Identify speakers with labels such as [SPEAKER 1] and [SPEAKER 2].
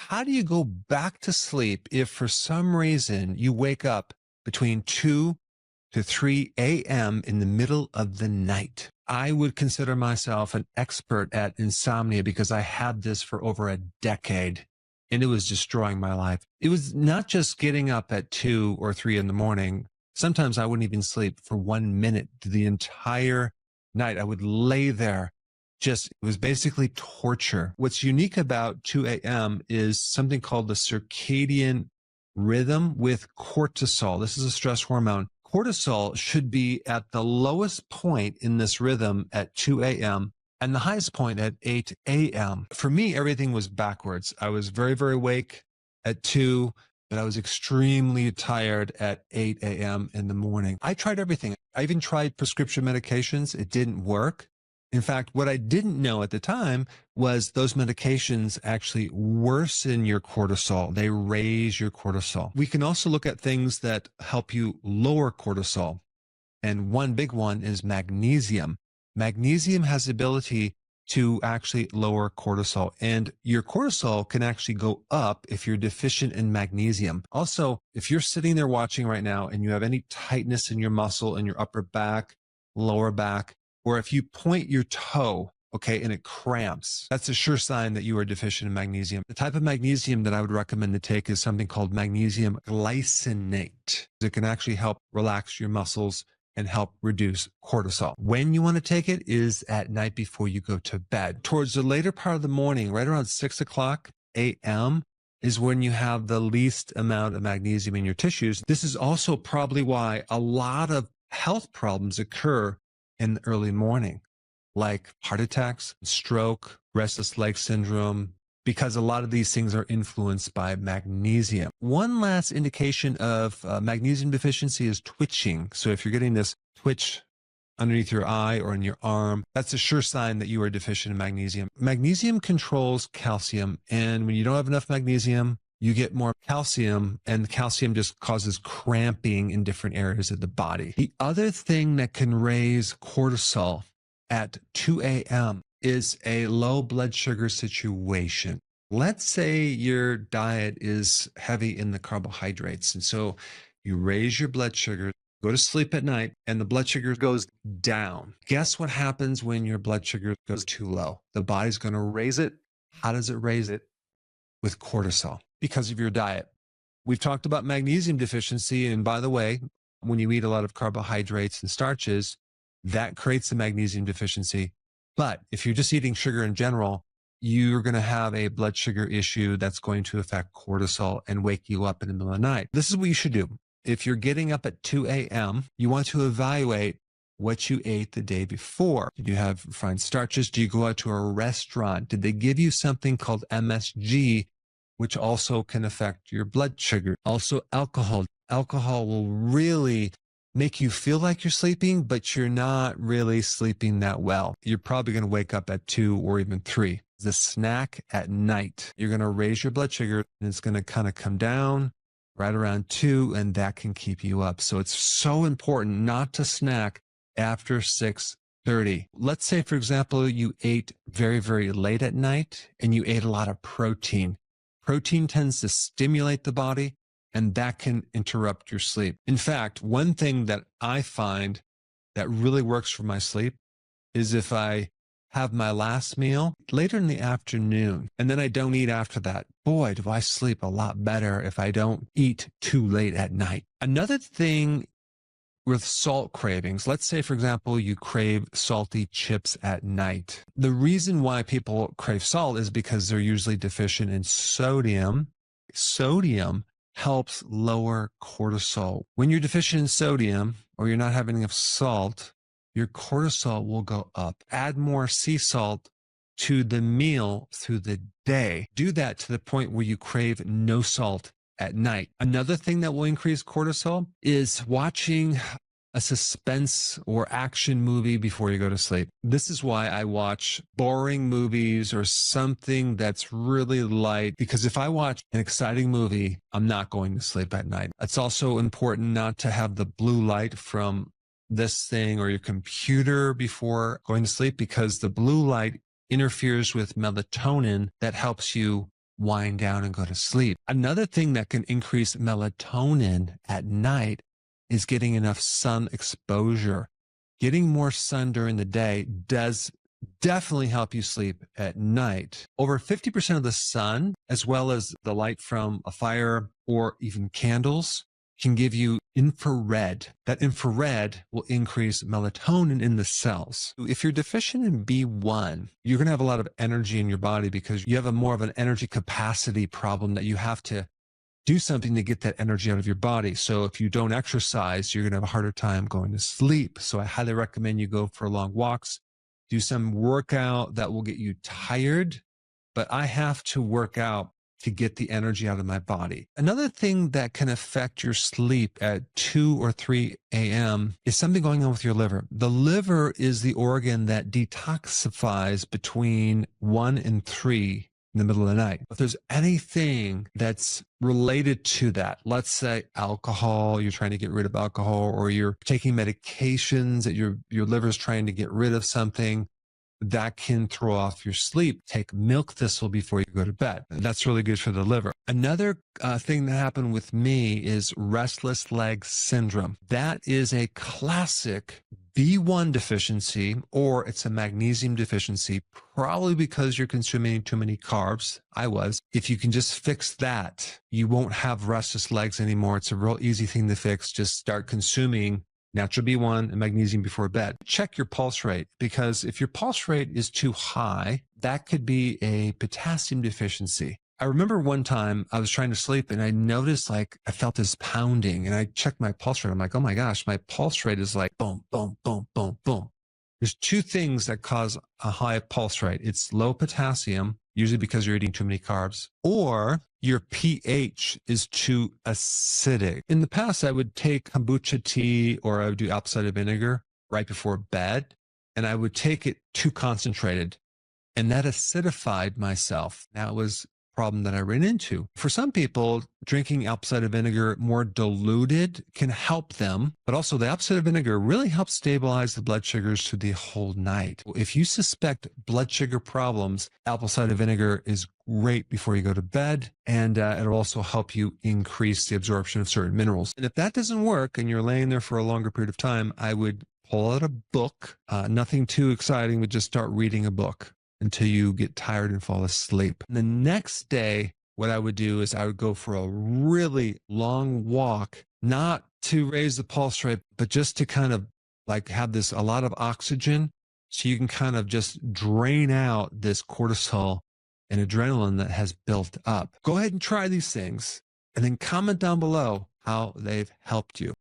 [SPEAKER 1] how do you go back to sleep if for some reason you wake up between 2 to 3 a.m. in the middle of the night? I would consider myself an expert at insomnia because I had this for over a decade and it was destroying my life. It was not just getting up at 2 or 3 in the morning. Sometimes I wouldn't even sleep for 1 minute the entire night. I would lay there. It was basically torture. What's unique about 2 a.m. is something called the circadian rhythm with cortisol. This is a stress hormone. Cortisol should be at the lowest point in this rhythm at 2 a.m. and the highest point at 8 a.m. For me, everything was backwards. I was very, very awake at 2, but I was extremely tired at 8 a.m. in the morning. I tried everything. I even tried prescription medications. It didn't work. In fact, what I didn't know at the time was those medications actually worsen your cortisol. They raise your cortisol. We can also look at things that help you lower cortisol. And one big one is magnesium. Magnesium has the ability to actually lower cortisol. And your cortisol can actually go up if you're deficient in magnesium. Also, if you're sitting there watching right now and you have any tightness in your muscle in your upper back, lower back, or if you point your toe, okay, and it cramps, that's a sure sign that you are deficient in magnesium. The type of magnesium that I would recommend to take is something called magnesium glycinate. It can actually help relax your muscles and help reduce cortisol. When you want to take it is at night before you go to bed. Towards the later part of the morning, right around 6 o'clock a.m., is when you have the least amount of magnesium in your tissues. This is also probably why a lot of health problems occur in the early morning, like heart attacks, stroke, restless leg syndrome, because a lot of these things are influenced by magnesium. One last indication of magnesium deficiency is twitching. So if you're getting this twitch underneath your eye or in your arm, that's a sure sign that you are deficient in magnesium. Magnesium controls calcium, and when you don't have enough magnesium, you get more calcium, and calcium just causes cramping in different areas of the body. The other thing that can raise cortisol at 2 a.m. is a low blood sugar situation. Let's say your diet is heavy in the carbohydrates, and so you raise your blood sugar, go to sleep at night, and the blood sugar goes down. Guess what happens when your blood sugar goes too low? The body's going to raise it. How does it raise it? With cortisol. Because of your diet. We've talked about magnesium deficiency. And by the way, when you eat a lot of carbohydrates and starches, that creates a magnesium deficiency. But if you're just eating sugar in general, you're going to have a blood sugar issue that's going to affect cortisol and wake you up in the middle of the night. This is what you should do. If you're getting up at 2 a.m., you want to evaluate what you ate the day before. Did you have refined starches? Do you go out to a restaurant? Did they give you something called MSG, which also can affect your blood sugar? Also, alcohol. Alcohol will really make you feel like you're sleeping, but you're not really sleeping that well. You're probably going to wake up at 2 or even 3. The snack at night, you're going to raise your blood sugar and it's going to kind of come down right around 2, and that can keep you up. So it's so important not to snack after 6:30. Let's say, for example, you ate very, very late at night and you ate a lot of protein. Protein tends to stimulate the body, and that can interrupt your sleep. In fact, one thing that I find that really works for my sleep is if I have my last meal later in the afternoon, and then I don't eat after that. Boy, do I sleep a lot better if I don't eat too late at night. Another thing with salt cravings, let's say, for example, you crave salty chips at night. The reason why people crave salt is because they're usually deficient in sodium. Sodium helps lower cortisol. When you're deficient in sodium or you're not having enough salt, your cortisol will go up. Add more sea salt to the meal through the day. Do that to the point where you crave no salt at night. Another thing that will increase cortisol is watching a suspense or action movie before you go to sleep. This is why I watch boring movies or something that's really light, because if I watch an exciting movie, I'm not going to sleep at night. It's also important not to have the blue light from this thing or your computer before going to sleep, because the blue light interferes with melatonin that helps you wind down and go to sleep. Another thing that can increase melatonin at night is getting enough sun exposure. Getting more sun during the day does definitely help you sleep at night. Over 50% of the sun, as well as the light from a fire or even candles, can give you infrared. That infrared will increase melatonin in the cells. If you're deficient in B1, you're going to have a lot of energy in your body because you have a more of an energy capacity problem that you have to do something to get that energy out of your body. So if you don't exercise, you're going to have a harder time going to sleep. So I highly recommend you go for long walks, do some workout that will get you tired, but I have to work out to get the energy out of my body. Another thing that can affect your sleep at 2 or 3 a.m. is something going on with your liver. The liver is the organ that detoxifies between 1 and 3 in the middle of the night. If there's anything that's related to that, let's say alcohol, you're trying to get rid of alcohol, or you're taking medications that your liver's trying to get rid of something, that can throw off your sleep. Take milk thistle before you go to bed. That's really good for the liver. Another thing that happened with me is restless leg syndrome. That is a classic B1 deficiency, or it's a magnesium deficiency, probably because you're consuming too many carbs. I was. If you can just fix that, you won't have restless legs anymore. It's a real easy thing to fix. Just start consuming natural B1 and magnesium before bed. Check your pulse rate, because if your pulse rate is too high, that could be a potassium deficiency. I remember one time I was trying to sleep and I noticed I felt this pounding, and I checked my pulse rate. I'm like, oh my gosh, my pulse rate is like boom, boom, boom, boom, boom. There's two things that cause a high pulse rate. It's low potassium, usually because you're eating too many carbs, or your pH is too acidic. In the past, I would take kombucha tea, or I would do apple cider vinegar right before bed, and I would take it too concentrated, and that acidified myself. That was a problem that I ran into. For some people, drinking apple cider vinegar more diluted can help them, but also the apple cider vinegar really helps stabilize the blood sugars through the whole night. If you suspect blood sugar problems, apple cider vinegar is great before you go to bed, and it'll also help you increase the absorption of certain minerals. And if that doesn't work and you're laying there for a longer period of time, I would pull out a book, nothing too exciting, but just start reading a book until you get tired and fall asleep. And the next day, what I would do is I would go for a really long walk, not to raise the pulse rate, but just to kind of have a lot of oxygen, so you can kind of just drain out this cortisol and adrenaline that has built up. Go ahead and try these things, and then comment down below how they've helped you.